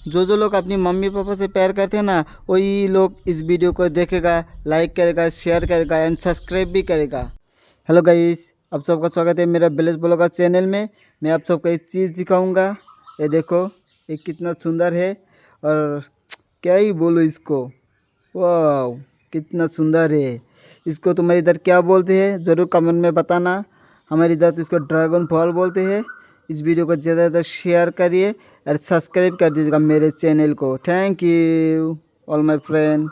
जो लोग अपनी मम्मी पापा से प्यार करते हैं ना, वही लोग इस वीडियो को देखेगा, लाइक करेगा, शेयर करेगा एंड सब्सक्राइब भी करेगा। हेलो गाइस, आप सबका स्वागत है मेरा विलेज ब्लॉगर चैनल में। मैं आप सबको एक चीज़ दिखाऊंगा। ये देखो, ये कितना सुंदर है और क्या ही बोलूँ इसको। वाह, कितना सुंदर है। इसको तुम्हारे इधर क्या बोलते हैं ज़रूर कमेंट में बताना। हमारे इधर तो इसको ड्रैगन फॉल बोलते हैं। इस वीडियो को ज़्यादा से ज़्यादा शेयर करिए और सब्सक्राइब कर दीजिएगा मेरे चैनल को। Thank you all my friend.